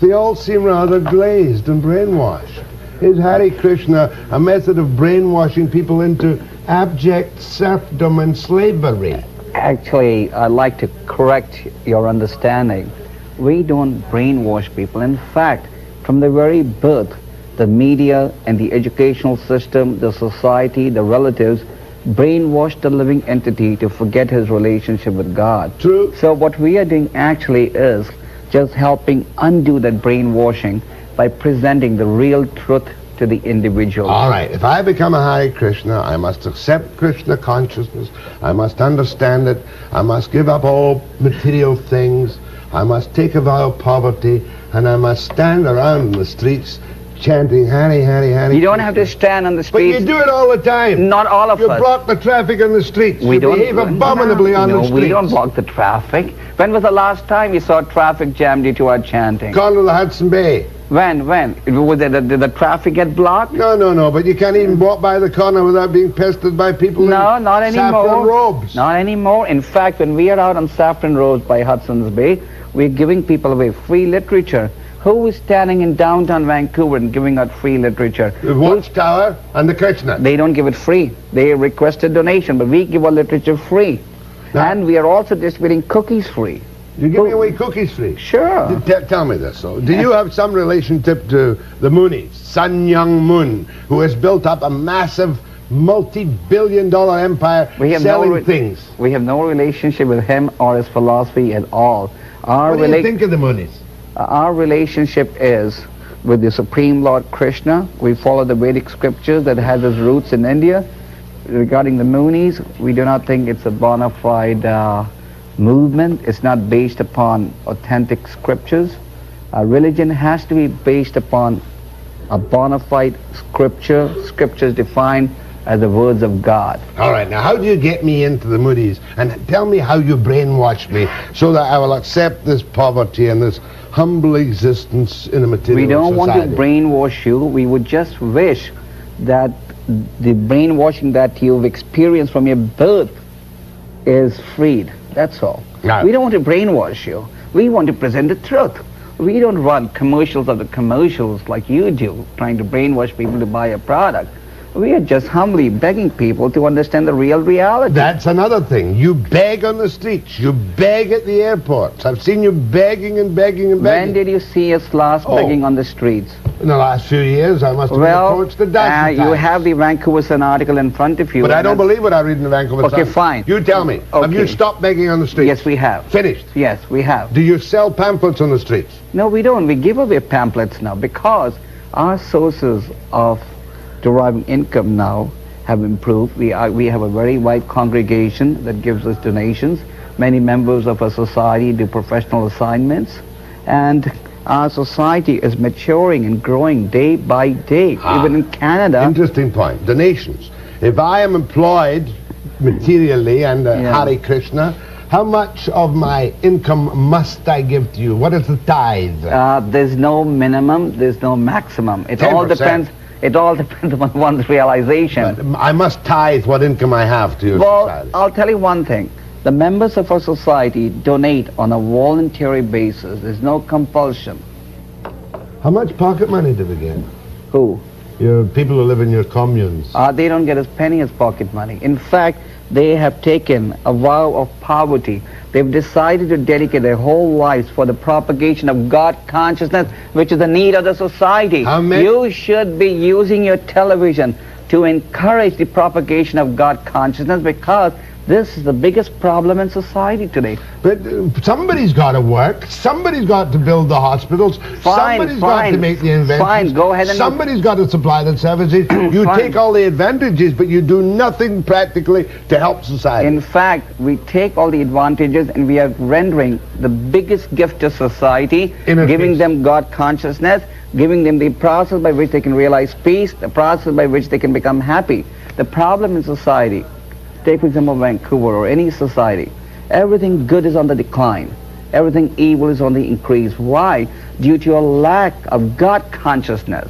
They all seem rather glazed and brainwashed. Is Hare Krishna a method of brainwashing people into abject serfdom and slavery? Actually, I'd like to correct your understanding. We don't brainwash people. In fact, from the very birth, the media and the educational system, the society, the relatives, brainwash the living entity to forget his relationship with God. True. So what we are doing actually is just helping undo that brainwashing by presenting the real truth to the individual. All right, if I become a Hare Krishna, I must accept Krishna consciousness, I must understand it, I must give up all material things, I must take a vow of poverty, and I must stand around in the streets chanting Hare, Hare, Hare. You don't have to stand on the streets. But you do it all the time. Not all of you us. You block the traffic on the streets. We you don't behave abominably on the streets. No, we don't block the traffic. When was the last time you saw traffic jammed due to our chanting? Gone to the Hudson Bay. When? Did the traffic get blocked? No, but you can't even walk by the corner without being pestered by people in not anymore. saffron robes. Not anymore. In fact, when we are out on saffron robes by Hudson's Bay, we're giving people away free literature. Who is standing in downtown Vancouver and giving out free literature? The Watchtower and the Krishna. They don't give it free. They request a donation, but we give our literature free. Now, and we are also distributing cookies free. You're giving away cookies free? Sure. Tell me this, though. Do you have some relationship to the Moonies, Sun Young Moon, who has built up a massive multi-billion-dollar empire selling things? We have no relationship with him or his philosophy at all. What do you think of the Moonies? Our relationship is with the Supreme Lord Krishna. We follow the Vedic scriptures that has its roots in India. Regarding the Moonies, we do not think it's a bona fide movement. It's not based upon authentic scriptures. Religion has to be based upon a bona fide scripture. Scripture is defined as the words of God. All right, now how do you get me into the Moonies? And tell me how you brainwash me so that I will accept this poverty and this humble existence in a material society. We don't want to brainwash you. We would just wish that the brainwashing that you've experienced from your birth is freed. That's all. No. We don't want to brainwash you. We want to present the truth. We don't run commercials of the commercials like you do, trying to brainwash people to buy a product. We are just humbly begging people to understand the real reality. That's another thing. You beg on the streets. You beg at the airports. I've seen you begging and begging and begging. When did you see us last begging on the streets? In the last few years, I must have approached the dozen you have the Vancouver Sun article in front of you. But I don't believe what I read in the Vancouver Sun. Okay, fine. You tell me. Okay. Have you stopped begging on the streets? Yes, we have. Finished? Yes, we have. Do you sell pamphlets on the streets? No, we don't. We give away pamphlets now because our sources of deriving income now have improved. We have a very wide congregation that gives us donations. Many members of our society do professional assignments, and our society is maturing and growing day by day, even in Canada. Interesting point. Donations. If I am employed materially and Hare Krishna, how much of my income must I give to you? What is the tithe? There's no minimum, there's no maximum. It 10%. all depends. It all depends on one's realization. But I must tithe what income I have to your society. I'll tell you one thing. The members of our society donate on a voluntary basis. There's no compulsion. How much pocket money do we get? Who? Your people who live in your communes. They don't get a penny as pocket money. In fact, they have taken a vow of poverty. They've decided to dedicate their whole lives for the propagation of God consciousness, which is the need of the society. You should be using your television to encourage the propagation of God consciousness, because this is the biggest problem in society today. But somebody's got to work. Somebody's got to build the hospitals. Somebody's got to make the inventions. Fine, go ahead and... Somebody's got to supply the services. You take all the advantages, but you do nothing practically to help society. In fact, we take all the advantages and we are rendering the biggest gift to society, giving them God consciousness, giving them the process by which they can realize peace, the process by which they can become happy. The problem in society, take for example Vancouver or any society, everything good is on the decline. Everything evil is on the increase. Why? Due to a lack of God consciousness.